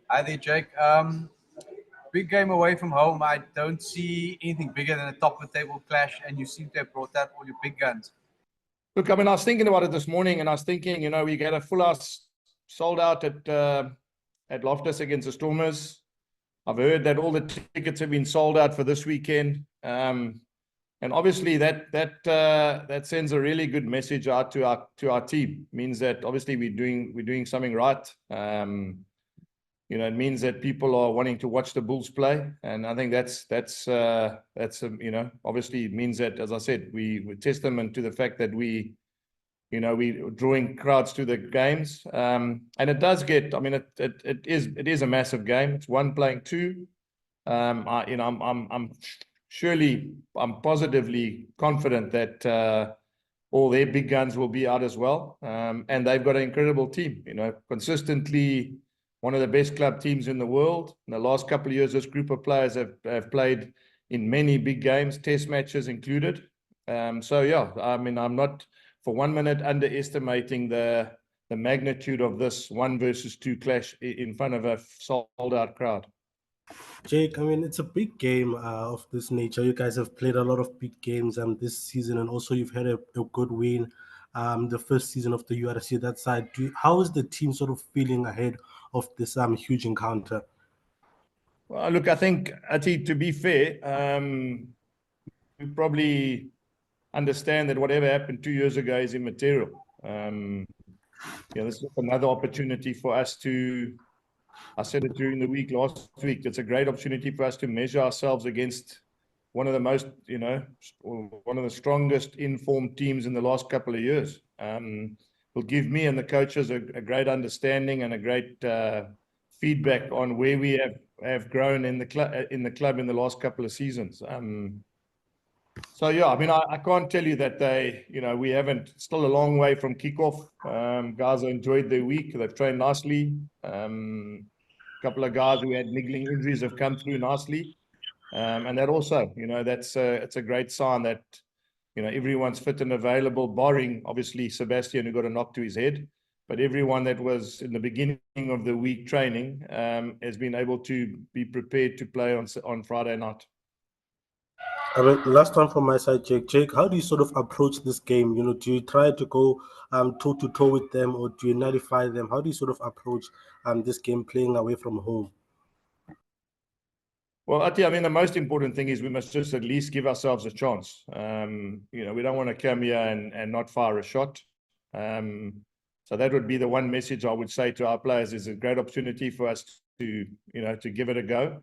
Hi there, Jake. Big game away from home. I don't see anything bigger than a top of the table clash, and you seem to have brought out all your big guns. Look, I mean, I was thinking about it this morning, and I was thinking, we get a full house sold out at Loftus against the Stormers. I've heard that all the tickets have been sold out for this weekend, and obviously that sends a really good message out to our team. It means that obviously we're doing something right. It means that people are wanting to watch the Bulls play, and I think that's obviously it means that, as I said, we're testament to the fact that we're drawing crowds to the games, and it does get. I mean, it is a massive game. It's one playing two. I'm positively confident that all their big guns will be out as well, and they've got an incredible team. Consistently one of the best club teams in the world. In the last couple of years, this group of players have played in many big games, test matches included. So yeah, I mean, I'm not for 1 minute underestimating the magnitude of this 1 versus 2 clash in front of a sold-out crowd. Jake, I mean, it's a big game of this nature. You guys have played a lot of big games this season, and also you've had a good win the first season of the URC. That side, how is the team sort of feeling ahead of this huge encounter? Well, look, I think, Ati, to be fair, we probably understand that whatever happened 2 years ago is immaterial. This is another opportunity for us to, I said it during the week last week, it's a great opportunity for us to measure ourselves against one of the most, one of the strongest informed teams in the last couple of years. Will give me and the coaches a great understanding and a great feedback on where we have grown in the club in the last couple of seasons. So yeah, I mean, I can't tell you that we haven't, still a long way from kickoff. Guys have enjoyed their week. They've trained nicely. A couple of guys who had niggling injuries have come through nicely. And that also, it's a great sign that, everyone's fit and available, barring obviously Sebastian, who got a knock to his head. But everyone that was in the beginning of the week training has been able to be prepared to play on Friday night. I mean, last one from my side, Jake. Jake, how do you sort of approach this game? Do you try to go toe-to-toe with them, or do you nullify them? How do you sort of approach this game playing away from home? Well, Ati, I mean, the most important thing is we must just at least give ourselves a chance. We don't want to come here and not fire a shot. So that would be the one message I would say to our players: is a great opportunity for us to give it a go.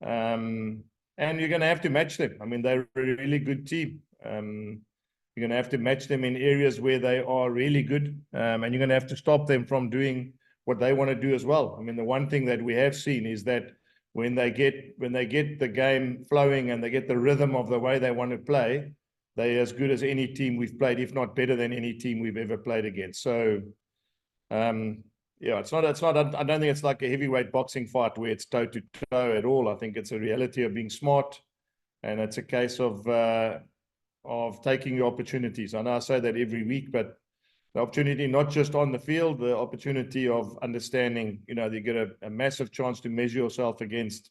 And you're going to have to match them. I mean, they're a really good team. You're going to have to match them in areas where they are really good, and you're going to have to stop them from doing what they want to do as well. I mean, the one thing that we have seen is that when they get the game flowing and they get the rhythm of the way they want to play, they're as good as any team we've played, if not better than any team we've ever played against. So, it's not. I don't think it's like a heavyweight boxing fight where it's toe to toe at all. I think it's a reality of being smart, and it's a case of taking your opportunities. I know I say that every week, but the opportunity not just on the field, the opportunity of understanding, you get a massive chance to measure yourself against,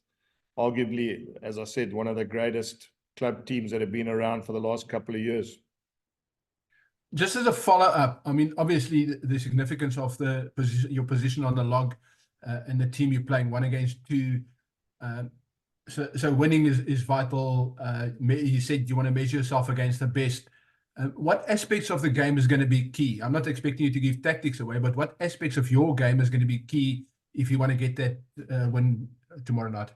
arguably, as I said, one of the greatest club teams that have been around for the last couple of years. Just as a follow-up, I mean, obviously the significance of your position on the log and the team you're playing 1 against 2. So winning is vital. You said you want to measure yourself against the best. What aspects of the game is going to be key? I'm not expecting you to give tactics away, but what aspects of your game is going to be key if you want to get that win tomorrow night?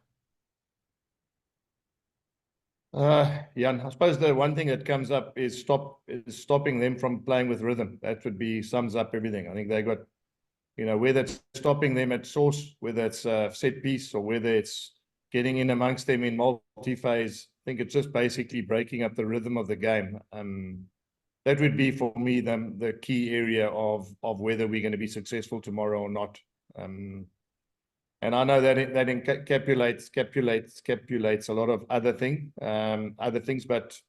Yeah, I suppose the one thing that comes up is stopping them from playing with rhythm. That would sums up everything. I think they got, whether it's stopping them at source, whether it's set piece, or whether it's getting in amongst them in multi-phase. I think it's just basically breaking up the rhythm of the game. That would be for me the key area of whether we're going to be successful tomorrow or not. And I know that that encapsulates a lot of other things, but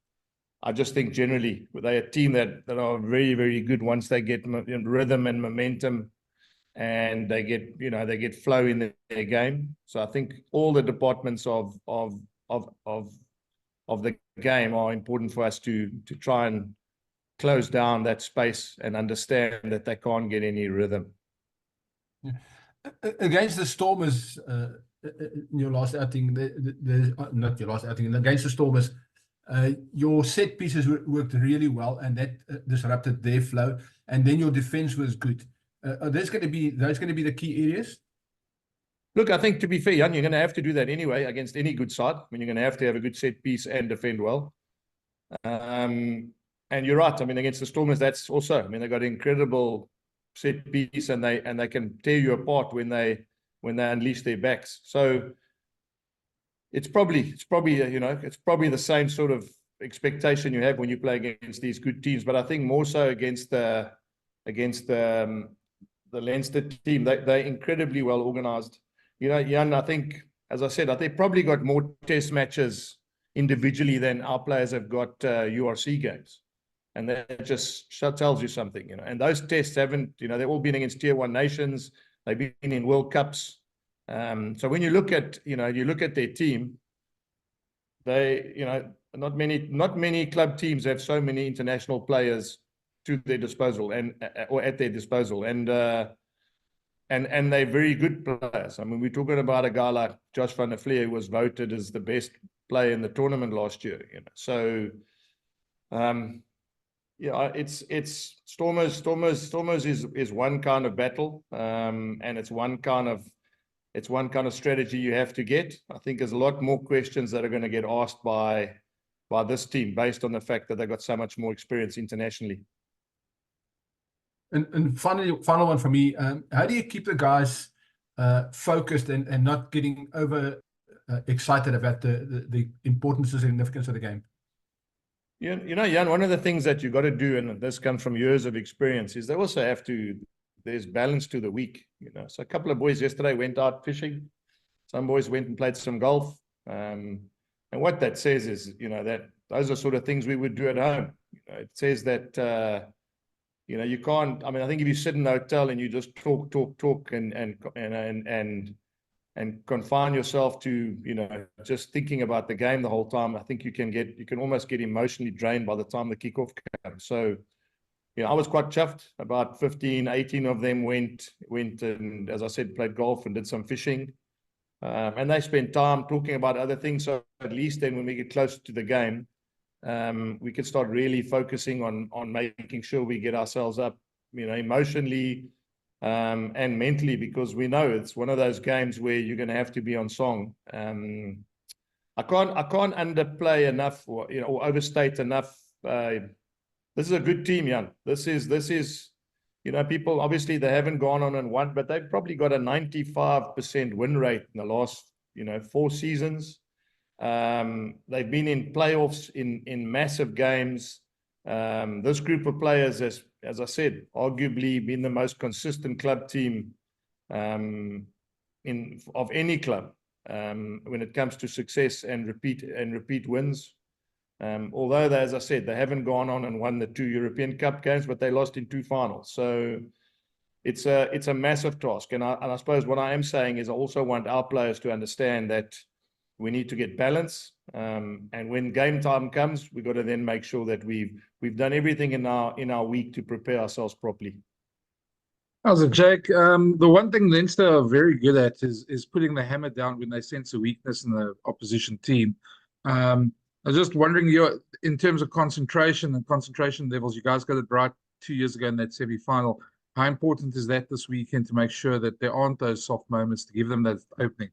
I just think generally they're a team that are very, very good once they get rhythm and momentum and they get flow in their game. So I think all the departments of the game are important for us to try and close down that space and understand that they can't get any rhythm. Yeah. Against the Stormers, in your last outing, not your last outing, against the Stormers, your set pieces worked really well, and that disrupted their flow. And then your defense was good. Are those going to be the key areas? Look, I think to be fair, Jan, you're going to have to do that anyway against any good side. I mean, you're going to have a good set piece and defend well. And you're right. I mean, against the Stormers, that's also. I mean, they got incredible set piece, and they can tear you apart when they unleash their backs. So it's probably the same sort of expectation you have when you play against these good teams. But I think more so against the Leinster team, they're incredibly well organized. You know, Jan, I think, as I said, they probably got more test matches individually than our players have got URC games. And that just tells you something, you know. And those tests haven't, you know, they've all been against tier 1 nations. They've been in World Cups. So when you look at their team, they, you know, not many club teams have so many international players to their disposal or at their disposal. And they're very good players. I mean, we're talking about a guy like Josh van der Fleer, who was voted as the best player in the tournament last year, you know. So, yeah, it's Stormers is one kind of battle, and it's one kind of strategy you have to get. I think there's a lot more questions that are going to get asked by this team based on the fact that they've got so much more experience internationally. And final one for me, how do you keep the guys focused and not getting over excited about the importance and significance of the game? You know, Jan, one of the things that you got to do, and this comes from years of experience, is they also have to, there's balance to the week, you know. So a couple of boys yesterday went out fishing. Some boys went and played some golf. And what that says is, you know, that those are sort of things we would do at home. You know, it says that, you know, you can't, I mean, I think if you sit in a hotel and you just talk and confine yourself to, you know, just thinking about the game the whole time, I think you can almost get emotionally drained by the time the kickoff comes. So, you know, I was quite chuffed. About 15, 18 of them went and, as I said, played golf and did some fishing. And they spent time talking about other things. So at least then when we get closer to the game, we can start really focusing on making sure we get ourselves up, you know, emotionally, and mentally, because we know it's one of those games where you're going to have to be on song. I can't underplay enough, or, you know, or overstate enough. This is a good team, Jan. This is, you know, people obviously they haven't gone on and won, but they've probably got a 95% win rate in the last, you know, 4 seasons. They've been in playoffs in massive games. This group of players, as I said, arguably been the most consistent club team of any club when it comes to success and repeat wins. Although as I said, they haven't gone on and won the 2 European Cup games, but they lost in 2 finals. So it's a massive task. And I suppose what I am saying is I also want our players to understand that we need to get balance, and when game time comes, we've got to then make sure that we've done everything in our week to prepare ourselves properly. How's it, Jake? The one thing Leinster are very good at is putting the hammer down when they sense a weakness in the opposition team. I was just wondering, in terms of concentration and concentration levels, you guys got it right 2 years ago in that semi-final. How important is that this weekend to make sure that there aren't those soft moments to give them that opening?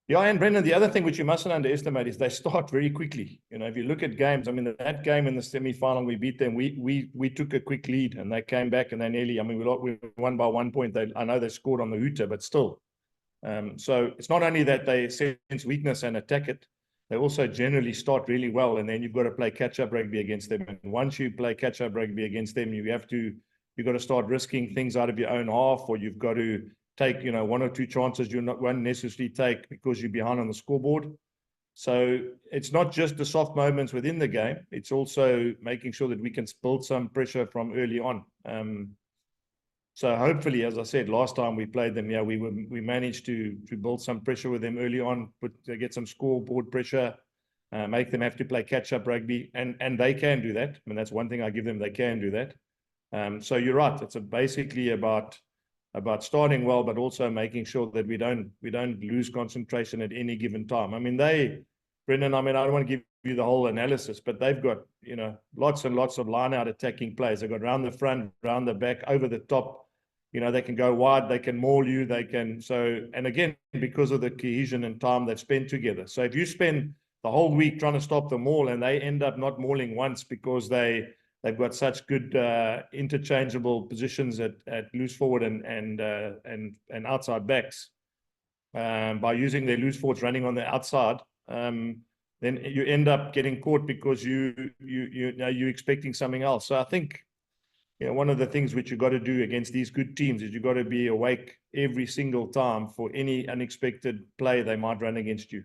Yeah, and Brendan, the other thing which you mustn't underestimate is they start very quickly. You know, if you look at games, I mean, that game in the semi-final, we beat them. We took a quick lead, and they came back, and they nearly, I mean, we won by 1 point. I know they scored on the hooter, but still. So it's not only that they sense weakness and attack it, they also generally start really well, and then you've got to play catch-up rugby against them. And once you play catch-up rugby against them, you've got to start risking things out of your own half, or you've got to take, you know, 1 or 2 chances you won't necessarily take because you're behind on the scoreboard. So it's not just the soft moments within the game. It's also making sure that we can build some pressure from early on. So hopefully, as I said, last time we played them, yeah, we managed to build some pressure with them early on, get some scoreboard pressure, make them have to play catch-up rugby, and they can do that. I mean, that's one thing I give them, they can do that. So you're right, it's basically about starting well, but also making sure that we don't lose concentration at any given time. I mean, Brendan, I don't want to give you the whole analysis, but they've got, lots and lots of line-out attacking players. They've got round the front, round the back, over the top. They can go wide, they can maul you, and again, because of the cohesion and time they've spent together. So if you spend the whole week trying to stop them all and they end up not mauling once because they've got such good interchangeable positions at loose forward and outside backs, by using their loose forwards running on the outside, then you end up getting caught because you're expecting something else. So I think, one of the things which you've got to do against these good teams is you've got to be awake every single time for any unexpected play they might run against you.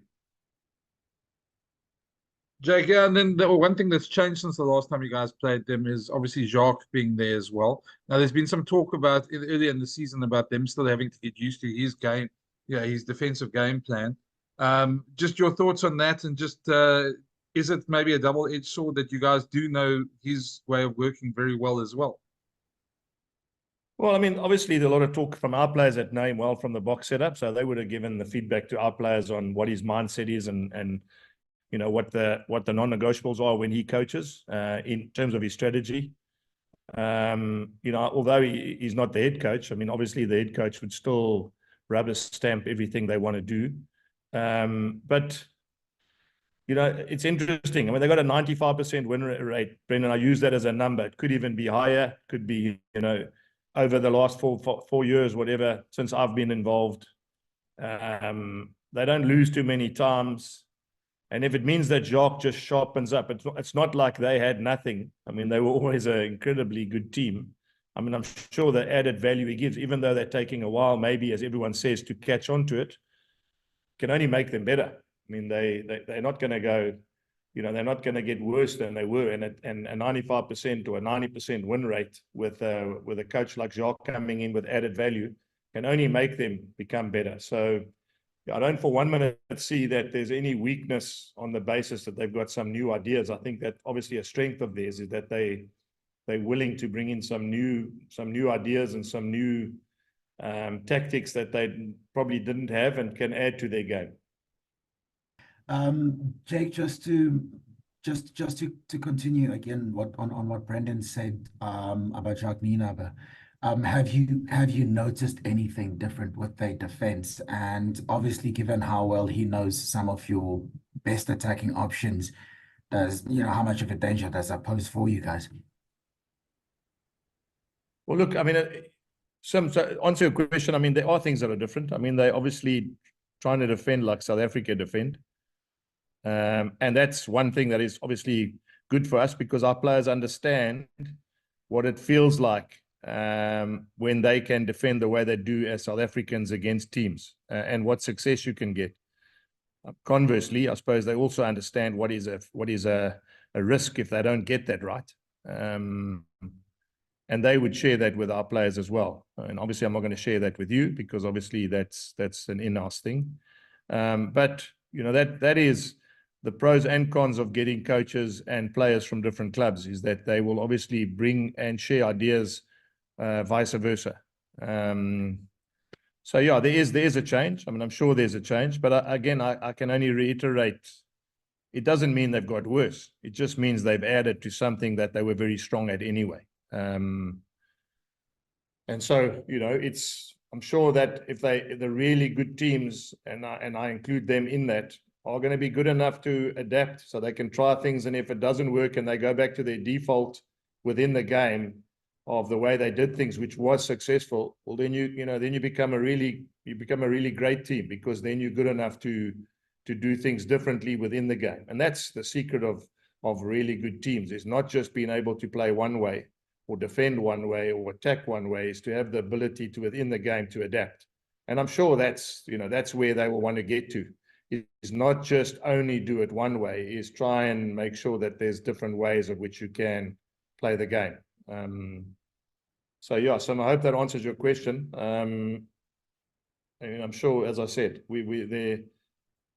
Jake, yeah, and then the one thing that's changed since the last time you guys played them is obviously Jacques being there as well. Now, there's been some talk about earlier in the season about them still having to get used to his game, his defensive game plan. Just your thoughts on that, and just is it maybe a double-edged sword that you guys do know his way of working very well as well? Well, obviously there's a lot of talk from our players that know him well from the box setup, so they would have given the feedback to our players on what his mindset is and what the non-negotiables are when he coaches in terms of his strategy. Although he's not the head coach, obviously the head coach would still rubber stamp everything they want to do. But it's interesting. They got a 95% win rate, Brendan. I use that as a number. It could even be higher. Could be, over the last four years, whatever, since I've been involved. They don't lose too many times. And if it means that Jacques just sharpens up, it's not like they had nothing. They were always an incredibly good team. I'm sure the added value he gives, even though they're taking a while, maybe, as everyone says, to catch on to it, can only make them better. They're not going to go, they're not going to get worse than they were. And a 95% or a 90% win rate with a coach like Jacques coming in with added value can only make them become better. So I don't for 1 minute see that there's any weakness on the basis that they've got some new ideas. I think that obviously a strength of theirs is that they're willing to bring in some new ideas and some new tactics that they probably didn't have and can add to their game. Jake, just to continue again on what Brendan said about Jacques Nienaber. Have you noticed anything different with their defense? And obviously, given how well he knows some of your best attacking options, how much of a danger does that pose for you guys? Well, look, so to answer your question, there are things that are different. They're obviously trying to defend like South Africa defend. And that's one thing that is obviously good for us, because our players understand what it feels like when they can defend the way they do as South Africans against teams, and what success you can get. Conversely, I suppose they also understand what is a risk if they don't get that right. And they would share that with our players as well. And obviously, I'm not going to share that with you, because obviously that's an in-house thing. But that is the pros and cons of getting coaches and players from different clubs, is that they will obviously bring and share ideas, vice versa. So yeah, there is a change. I'm sure there's a change, but again, I can only reiterate, it doesn't mean they've got worse. It just means they've added to something that they were very strong at anyway. And so, I'm sure that if the really good teams, and I include them in that, are going to be good enough to adapt, so they can try things, and if it doesn't work and they go back to their default within the game of the way they did things, which was successful, well, then you become a really great team, because then you're good enough to do things differently within the game. And that's the secret of really good teams, is not just being able to play one way or defend one way or attack one way, is to have the ability to, within the game, to adapt. And I'm sure that's where they will want to get to. Is not just only do it one way, is try and make sure that there's different ways of which you can play the game. So yeah, so I hope that answers your question. And I'm sure, as I said,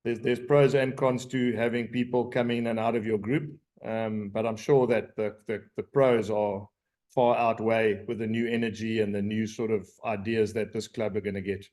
there's pros and cons to having people come in and out of your group. But I'm sure that the pros are far outweigh with the new energy and the new sort of ideas that this club are going to get.